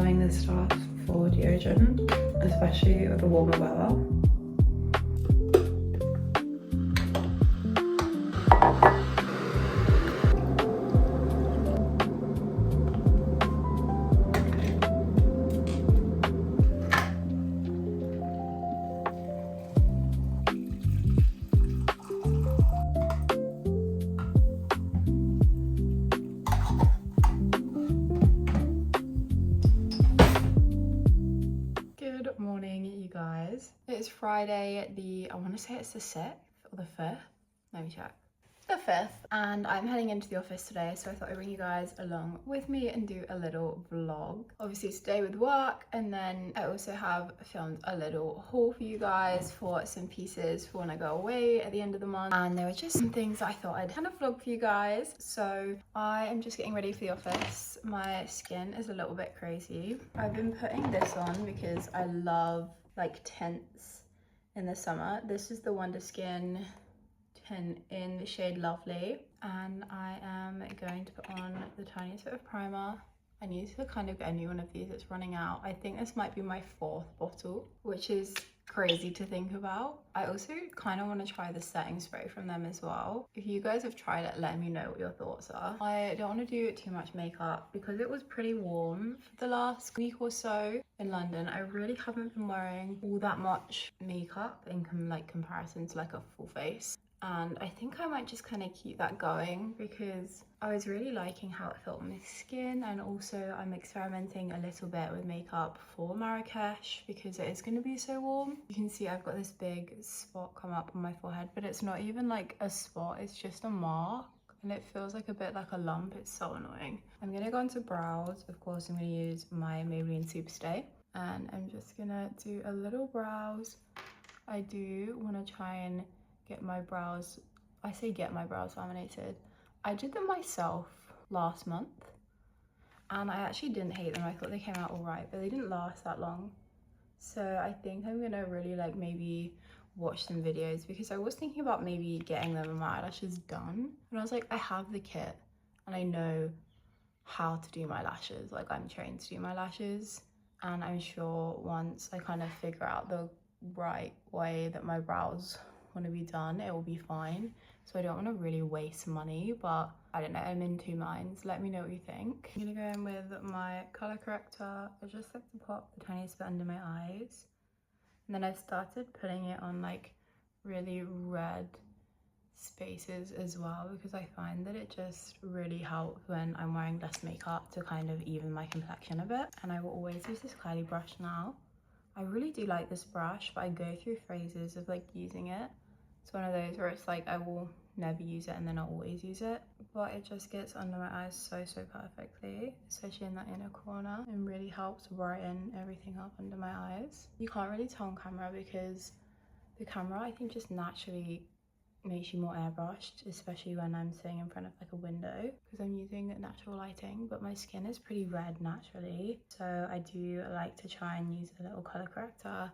buying this stuff for deodorant, especially with the warmer weather. Good morning, you guys. It's Friday, I want to say it's the 6th or the 5th. Let me check. The 5th, and I'm heading into the office today, so I thought I'd bring you guys along with me and do a little vlog. Obviously today with work, and then I also have filmed a little haul for you guys for some pieces for when I go away at the end of the month, and there were just some things that I thought I'd kind of vlog for you guys. So I am just getting ready for the office. My skin is a little bit crazy. I've been putting this on because I love like tints in the summer. This is the Wonder Skin in the shade Lovely, and I am going to put on the tiniest bit of primer. I need to kind of get a new one of these, it's running out. I think this might be my 4th bottle, which is crazy to think about. I also kind of want to try the setting spray from them as well. If you guys have tried it, let me know what your thoughts are. I don't want to do too much makeup because it was pretty warm for the last week or so in London. I really haven't been wearing all that much makeup in comparison to like a full face. And I think I might just kind of keep that going because I was really liking how it felt on my skin, and also I'm experimenting a little bit with makeup for Marrakesh because it is going to be so warm. You can see I've got this big spot come up on my forehead, but it's not even like a spot, it's just a mark, and it feels like a bit like a lump. It's so annoying. I'm going to go into brows. Of course, I'm going to use my Maybelline Superstay, and I'm just going to do a little brows. I do want to try and get my brows, I say get my brows laminated. I did them myself last month and I actually didn't hate them. I thought they came out all right, but they didn't last that long. So I think I'm gonna really like maybe watch some videos, because I was thinking about maybe getting them and my eyelashes done. And I was like, I have the kit and I know how to do my lashes. Like, I'm trained to do my lashes, and I'm sure once I kind of figure out the right way that my brows want to be done, it will be fine. So I don't want to really waste money, but I don't know, I'm in two minds. Let me know what you think. I'm gonna go in with my color corrector. I just like to pop the tiniest bit under my eyes, and then I've started putting it on like really red spaces as well, because I find that it just really helps when I'm wearing less makeup to kind of even my complexion a bit. And I will always use this curly brush now. I really do like this brush, but I go through phases of like using it. It's one of those where it's like I will never use it and then I'll always use it, but it just gets under my eyes so perfectly, especially in that inner corner, and really helps brighten everything up under my eyes. You can't really tell on camera because the camera, I think, just naturally makes you more airbrushed, especially when I'm sitting in front of like a window, because I'm using natural lighting, but my skin is pretty red naturally, so I do like to try and use a little color corrector.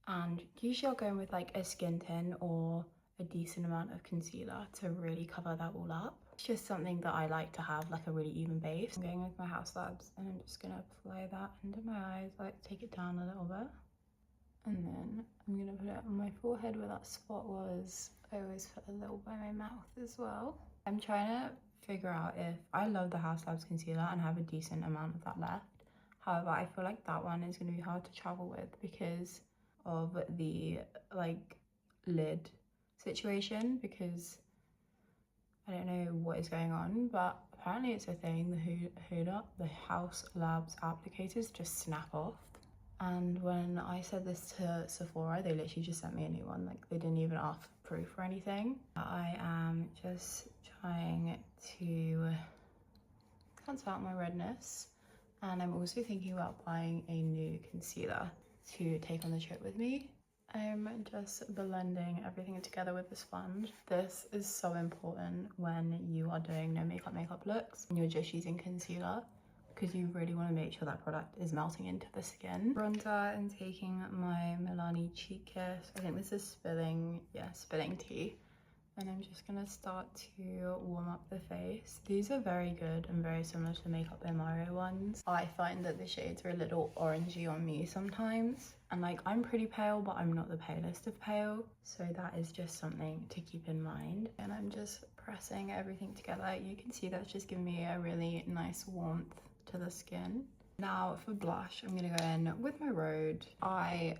And usually I'll go in with like a skin tint or a decent amount of concealer to really cover that all up. It's just something that I like to have, like a really even base. I'm going with my House Labs, and I'm just gonna apply that under my eyes, like take it down a little bit, and then I'm gonna put it on my forehead where that spot was. I always put a little by my mouth as well. I'm trying to figure out if I love the House Labs concealer and have a decent amount of that left. However, I feel like that one is going to be hard to travel with because of the like lid situation, because I don't know what is going on, but apparently it's a thing. The House Labs applicators just snap off. And when I said this to Sephora, they literally just sent me a new one. Like, they didn't even ask for proof or anything. I am just trying to cancel out my redness, and I'm also thinking about buying a new concealer to take on the trip with me. I'm just blending everything together with the sponge. This is so important when you are doing no makeup looks and you're just using concealer, because you really want to make sure that product is melting into the skin. Bronzer, and taking my Milani Cheek Kiss. I think this is spilling tea. And I'm just gonna start to warm up the face. These are very good and very similar to the Makeup by Mario ones. I find that the shades are a little orangey on me sometimes. And like, I'm pretty pale, but I'm not the palest of pale. So that is just something to keep in mind. And I'm just pressing everything together. You can see that's just giving me a really nice warmth to the skin. Now for blush, I'm gonna go in with my Rhode. I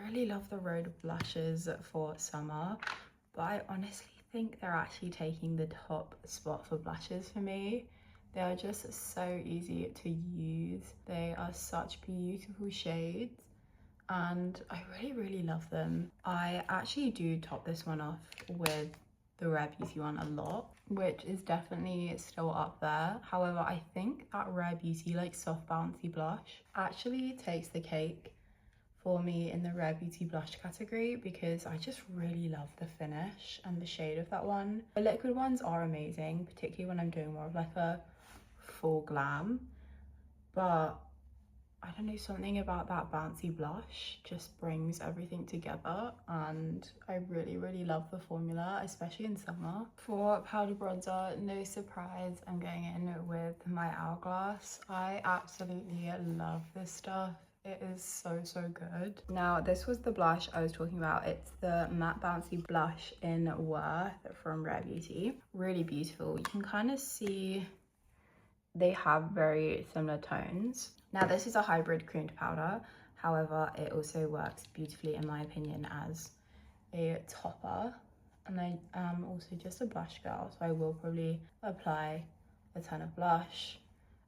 really love the Rhode blushes for summer. But I honestly think they're actually taking the top spot for blushes for me. They are just so easy to use. They are such beautiful shades and I really love them. I actually do top this one off with the Rare Beauty one a lot, which is definitely still up there. However, I think that Rare Beauty like soft bouncy blush actually takes the cake for me in the Rare Beauty blush category because I just really love the finish and the shade of that one. The liquid ones are amazing, particularly when I'm doing more of like a full glam, but I don't know, something about that bouncy blush just brings everything together and I really love the formula, especially in summer. For powder bronzer, no surprise, I'm going in with my Hourglass. I absolutely love this stuff. It is so good. Now this was the blush I was talking about. It's the matte bouncy blush in Worth from Rare Beauty. Really beautiful. You can kind of see they have very similar tones. Now this is a hybrid cream to powder. However, it also works beautifully in my opinion as a topper. And I am also just a blush girl, so I will probably apply a ton of blush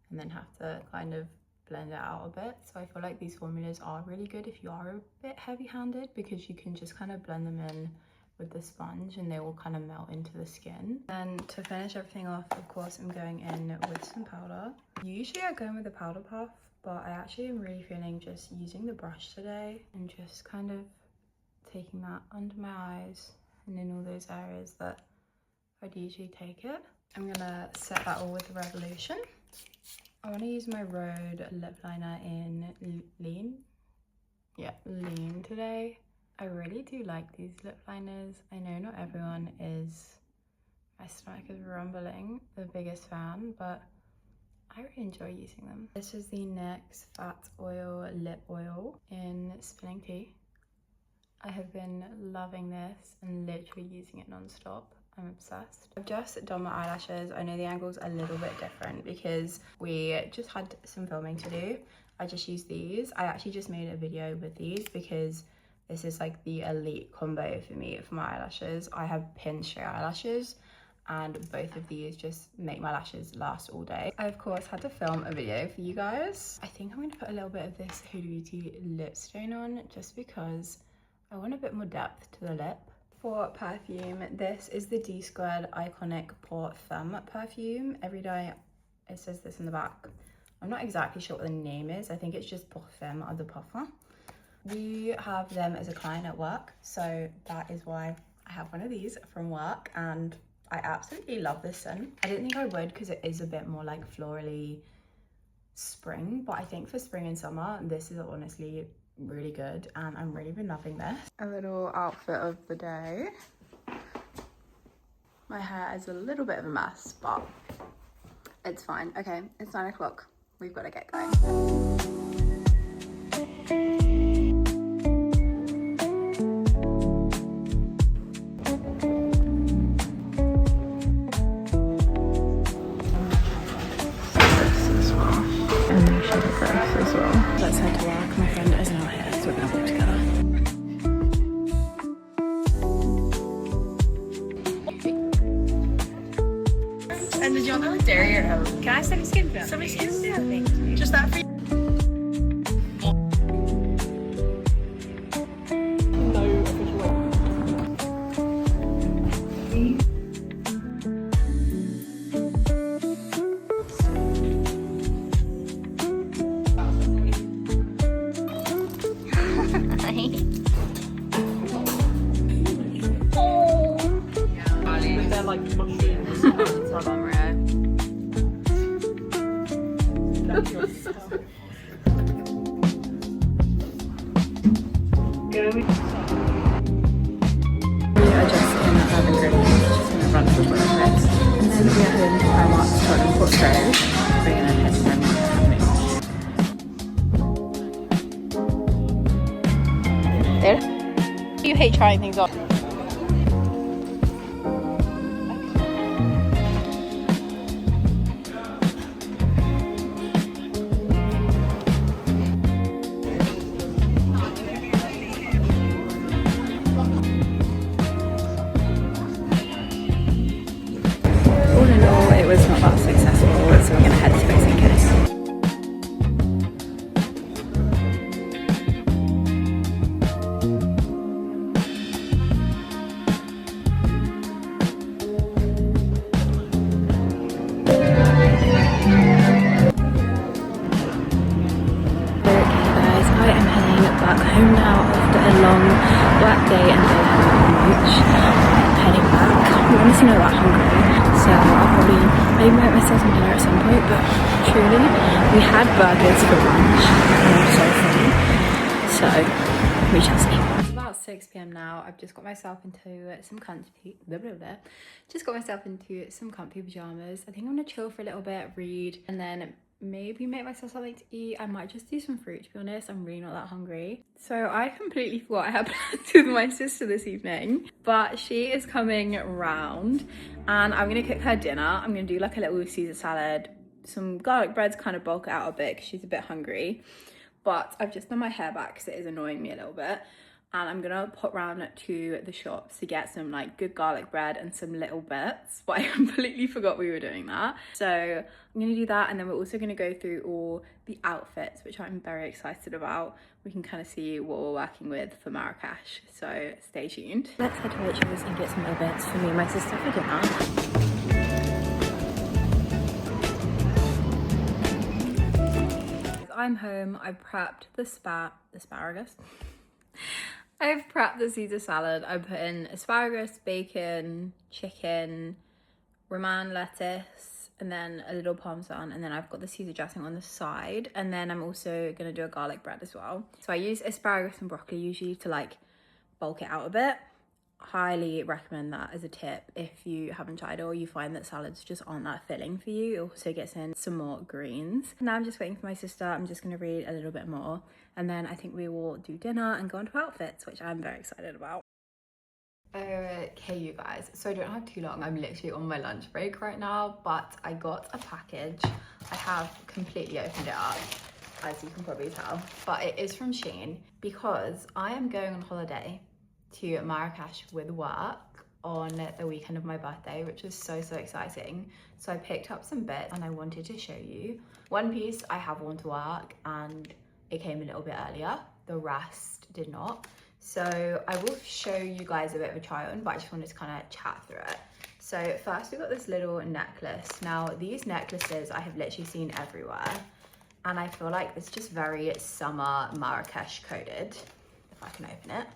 and then have to kind of blend it out a bit. So I feel like these formulas are really good if you are a bit heavy-handed because you can just kind of blend them in with the sponge and they will kind of melt into the skin. And to finish everything off, of course, I'm going in with some powder. Usually I go in with a powder puff, but I actually am really feeling just using the brush today and just kind of taking that under my eyes and in all those areas that I'd usually take it. I'm gonna set that all with the Revolution. I want to use my Rhode lip liner in Lean. Yeah, Lean today. I really do like these lip liners. I know not everyone is, my stomach is rumbling, the biggest fan, but I really enjoy using them. This is the NYX Fat Oil Lip Oil in Spilling Tea. I have been loving this and literally using it non-stop. I'm obsessed. I've just done my eyelashes. I know the angle's a little bit different because we just had some filming to do. I just used these. I actually just made a video with these because this is like the elite combo for me for my eyelashes. I have pin straight eyelashes and both of these just make my lashes last all day. I of course had to film a video for you guys. I think I'm going to put a little bit of this Huda Beauty lip stain on just because I want a bit more depth to the lip. For perfume, this is the D Squared Iconic Pour Femme perfume. Every day it says this in the back. I'm not exactly sure what the name is. I think it's just Pour Femme or the Parfum. We have them as a client at work, so that is why I have one of these from work and I absolutely love this scent. I didn't think I would because it is a bit more like florally spring, but I think for spring and summer, this is honestly really good and I'm really been loving this. A little outfit of the day. My hair is a little bit of a mess, but it's fine. Okay, it's 9 o'clock. We've got to get going. Let's head to work. My friend is not here, so we're gonna work together. And did you want the dairy or oat? Can I send a skin film? Somebody skin film? Thank you. Just that for you? No official way. They're like mushrooms. It's on rare. We are just in Urban Green. got through. We're gonna head to Primark. You hate trying things on. All in all, it was not that successful, so we're gonna head to Space NK. Home now after a long work day and day home coach. I'm heading back. I'm honestly not that hungry, so I'll probably maybe make myself some dinner at some point, but truly, we had burgers for lunch and I'm so full, so we shall see. It's about 6 p.m. now. I've just got myself into some comfy pajamas. I think I'm gonna chill for a little bit, read, and then maybe make myself something to eat. I might just do some fruit, to be honest. I'm really not that hungry. So I completely forgot I had plans with my sister this evening, but she is coming round and I'm gonna cook her dinner. I'm gonna do like a little Caesar salad, some garlic bread to kind of bulk it out a bit because she's a bit hungry. But I've just done my hair back because it is annoying me a little bit. And I'm gonna pop round to the shops to get some like good garlic bread and some little bits, but I completely forgot we were doing that. So I'm gonna do that, and then we're also gonna go through all the outfits, which I'm very excited about. We can kind of see what we're working with for Marrakesh, so stay tuned. Let's head to Rachel's and get some little bits for me and my sister for dinner. I'm home. I've prepped the asparagus. I've prepped the Caesar salad. I put in asparagus, bacon, chicken, romaine lettuce, and then a little parmesan, and then I've got the Caesar dressing on the side, and then I'm also gonna do a garlic bread as well. So I use asparagus and broccoli usually to like bulk it out a bit. Highly recommend that as a tip if you haven't tried or you find that salads just aren't that filling for you. It also gets in some more greens. Now I'm just waiting for my sister. I'm just going to read a little bit more and then I think we will do dinner and go into outfits, which I'm very excited about. Okay, you guys, so I don't have too long. I'm literally on my lunch break right now, but I got a package. I have completely opened it up, as you can probably tell, but it is from Shein because I am going on holiday to Marrakesh with work on the weekend of my birthday, which is so exciting. So I picked up some bits and I wanted to show you. One piece I have worn to work and it came a little bit earlier, the rest did not. So I will show you guys a bit of a try on, but I just wanted to kind of chat through it. So first we got this little necklace. Now these necklaces I have literally seen everywhere and I feel like it's just very summer Marrakesh coded. If I can open it.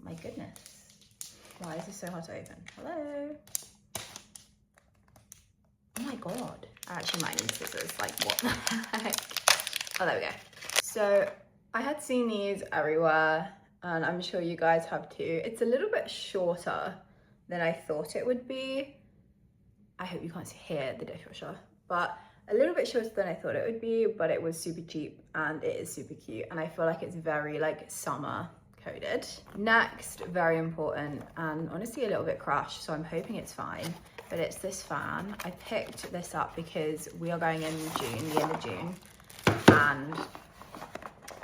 My goodness, why is this so hard to open? Hello? Oh my God, I actually might need scissors, like what the heck? Oh, there we go. So I had seen these everywhere and I'm sure you guys have too. It's a little bit shorter than I thought it would be. I hope you can't hear the dishwasher, but a little bit shorter than I thought it would be, but it was super cheap and it is super cute. And I feel like it's very like summer coded. Next, very important and honestly a little bit crushed, so I'm hoping it's fine, but it's this fan. I picked this up because we are going in June, the end of June, and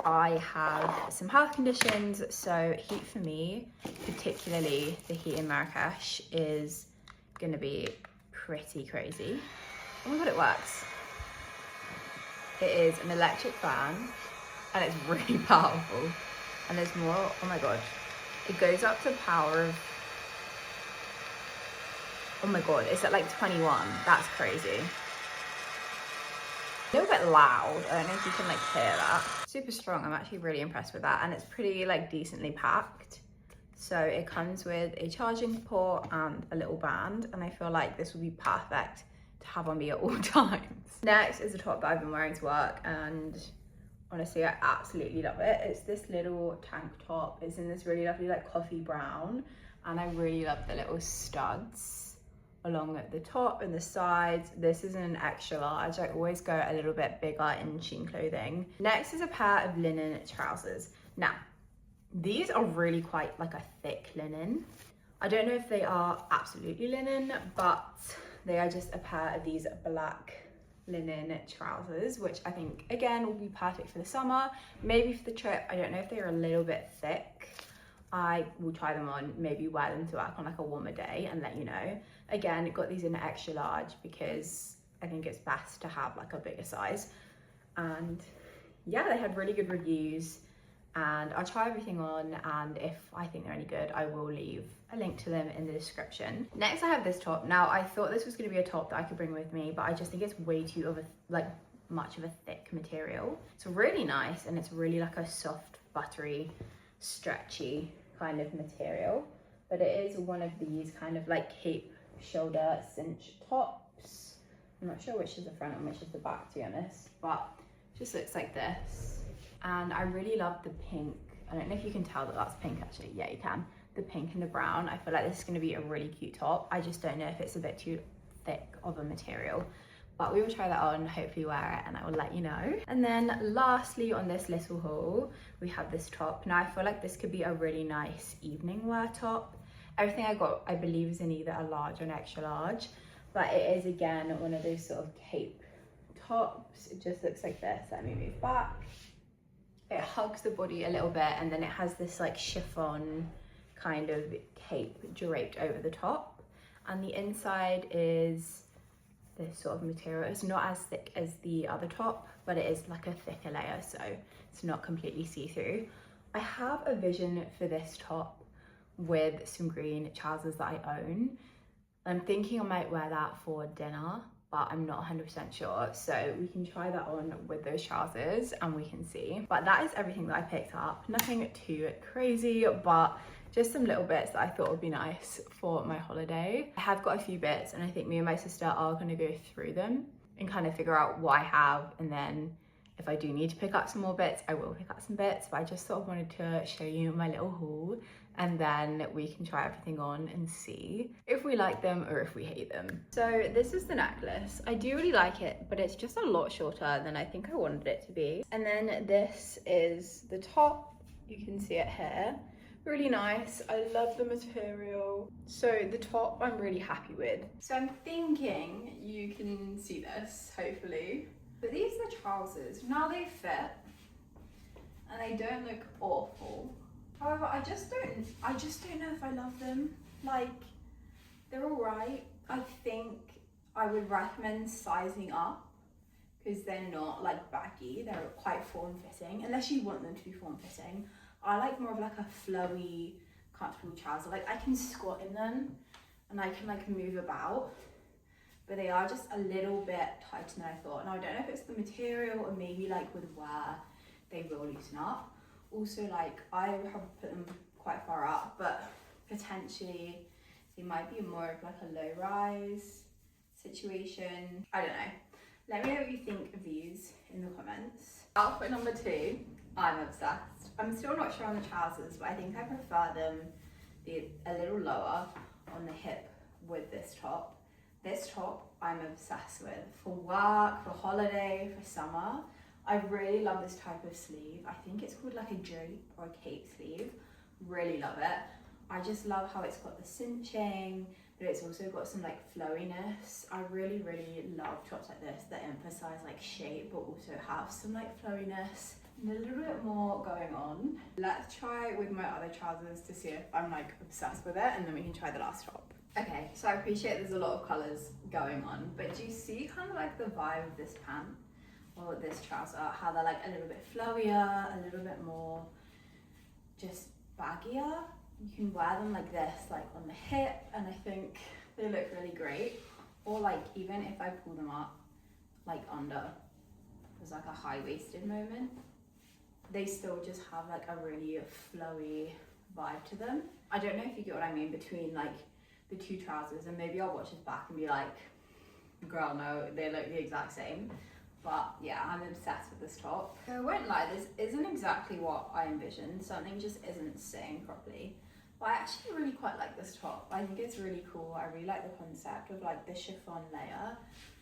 I have some health conditions, so heat for me, particularly the heat in Marrakesh, is gonna be pretty crazy. Oh my God, it works. It is an electric fan and it's really powerful. And there's more, oh my God. It goes up to power of, oh my God, it's at like 21. That's crazy. A little bit loud. I don't know if you can like hear that. Super strong. I'm actually really impressed with that. And it's pretty like decently packed. So it comes with a charging port and a little band. And I feel like this will be perfect to have on me at all times. Next is a top that I've been wearing to work and honestly, I absolutely love it. It's this little tank top. It's in this really lovely like coffee brown and I really love the little studs along the top and the sides. This is an extra large. I always go a little bit bigger in Shein clothing. Next is a pair of linen trousers. Now, these are really quite like a thick linen. I don't know if they are absolutely linen, but they are just a pair of these black linen trousers, which I think again will be perfect for the summer, maybe for the trip. I don't know if they're a little bit thick. I will try them on, maybe wear them to work on like a warmer day and let you know. Again, got these in an extra large because I think it's best to have like a bigger size. And yeah, they had really good reviews, and I'll try everything on, and if I think they're any good, I will leave a link to them in the description. Next, I have this top. Now, I thought this was going to be a top that I could bring with me, but I just think it's way too of a much of a thick material. It's really nice, and it's really like a soft, buttery, stretchy kind of material, but it is one of these kind of like cape shoulder cinch tops. I'm not sure which is the front and which is the back, to be honest, but it just looks like this. And I really love the pink. I don't know if you can tell that that's pink actually. Yeah, you can. The pink and the brown. I feel like this is going to be a really cute top. I just don't know if it's a bit too thick of a material, but we will try that on, hopefully wear it, and I will let you know. And then lastly on this little haul, we have this top. Now I feel like this could be a really nice evening wear top. Everything I got, I believe, is in either a large or an extra large, but it is again one of those sort of cape tops. It just looks like this. Let me move back. It hugs the body a little bit, and then it has this like chiffon kind of cape draped over the top, and the inside is this sort of material. It's not as thick as the other top, but it is like a thicker layer, so it's not completely see-through. I have a vision for this top with some green trousers that I own. I'm thinking I might wear that for dinner, but I'm not 100% sure, so we can try that on with those trousers and we can see. But that is everything that I picked up. Nothing too crazy, but just some little bits that I thought would be nice for my holiday. I have got a few bits, and I think me and my sister are going to go through them and kind of figure out what I have, and then if I do need to pick up some more bits, I will pick up some bits. But I just sort of wanted to show you my little haul, and then we can try everything on and see if we like them or if we hate them. So this is the necklace. I do really like it, but it's just a lot shorter than I think I wanted it to be. And then this is the top. You can see it here. Really nice. I love the material. So the top I'm really happy with. So I'm thinking you can see this, hopefully. But these are the trousers. Now they fit and they don't look awful. However, I just don't know if I love them. Like, they're all right. I think I would recommend sizing up because they're not like baggy. They're quite form-fitting, unless you want them to be form-fitting. I like more of like a flowy, comfortable trouser. Like I can squat in them and I can like move about, but they are just a little bit tighter than I thought. And I don't know if it's the material or maybe like with wear, they will loosen up. Also, like I have put them quite far up, but potentially they might be more of like a low rise situation. I don't know. Let me know what you think of these in the comments. Outfit number 2, I'm obsessed. I'm still not sure on the trousers, but I think I prefer them be a little lower on the hip with this top. This top I'm obsessed with for work, for holiday, for summer. I really love this type of sleeve. I think it's called like a drape or a cape sleeve. Really love it. I just love how it's got the cinching, but it's also got some like flowiness. I really, really love tops like this that emphasize like shape, but also have some like flowiness and a little bit more going on. Let's try with my other trousers to see if I'm like obsessed with it, and then we can try the last top. Okay, so I appreciate there's a lot of colors going on, but do you see kind of like the vibe of this pant or this trouser, how they're like a little bit flowier, a little bit more just baggier? You can wear them like this, like on the hip, and I think they look really great. Or like even if I pull them up like under, there's like a high-waisted moment, they still just have like a really flowy vibe to them. I don't know if you get what I mean between like the two trousers, and maybe I'll watch this back and be like, girl, no, they look the exact same. But yeah, I'm obsessed with this top. So I won't lie, this isn't exactly what I envisioned. Something just isn't sitting properly. Well, I actually really quite like this top. I think it's really cool. I really like the concept of like the chiffon layer,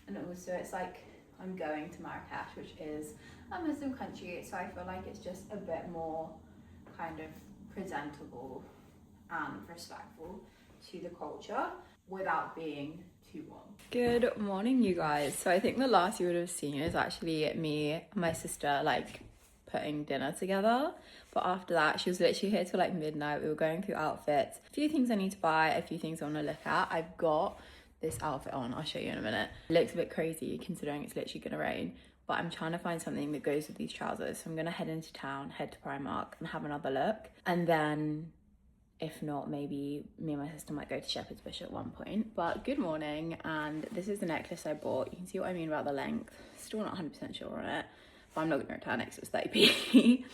and also it's like I'm going to Marrakesh, which is a Muslim country, so I feel like it's just a bit more kind of presentable and respectful to the culture without being too warm. Good morning, you guys. So I think the last you would have seen is actually me and my sister like putting dinner together, but after that she was literally here till like midnight. We were going through outfits, a few things I need to buy, a few things I want to look at. I've got this outfit on, I'll show you in a minute. It looks a bit crazy considering it's literally gonna rain, but I'm trying to find something that goes with these trousers. So I'm gonna head into town, head to Primark and have another look, and then if not, maybe me and my sister might go to Shepherd's Bush at one point. But good morning, and this is the necklace I bought. You can see what I mean about the length. Still not 100% sure on it, but I'm not gonna return it because it's 30p.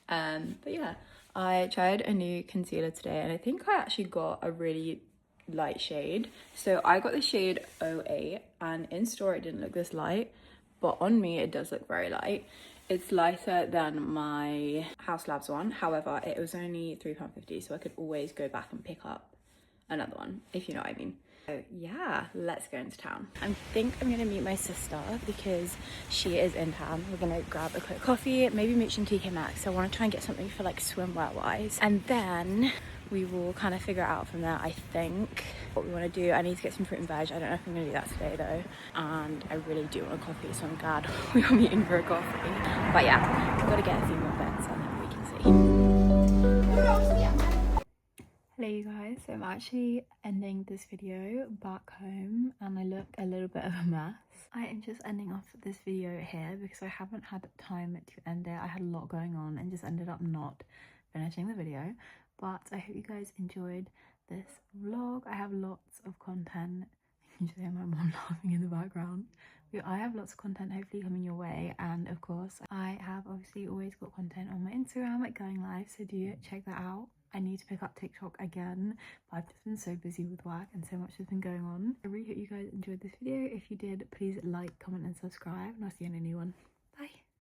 But yeah, I tried a new concealer today, and I think I actually got a really light shade. So I got the shade 08, and in store it didn't look this light, but on me it does look very light. It's lighter than my House Labs one, however it was only £3.50, so I could always go back and pick up another one, if you know what I mean. So yeah, let's go into town. I think I'm gonna meet my sister because she is in town. We're gonna grab a quick coffee, maybe meet some TK Maxx. I want to try and get something for like swimwear wise, and then we will kind of figure it out from there. I think what we want to do, I need to get some fruit and veg. I don't know if I'm gonna do that today though, and I really do want a coffee, so I'm glad we are meeting for a coffee. But yeah, we've got to get a few more bits and then we can see. Hello you guys, so I'm actually ending this video back home and I look a little bit of a mess. I am just ending off this video here because I haven't had time to end it. I had a lot going on and just ended up not finishing the video, but I hope you guys enjoyed this vlog. I have lots of content. You can just hear my mom laughing in the background. I have lots of content hopefully coming your way, and of course I have obviously always got content on my Instagram at Going Live, so do check that out. I need to pick up TikTok again, but I've just been so busy with work and so much has been going on. I really hope you guys enjoyed this video. If you did, please like, comment and subscribe, and I'll see you in a new one.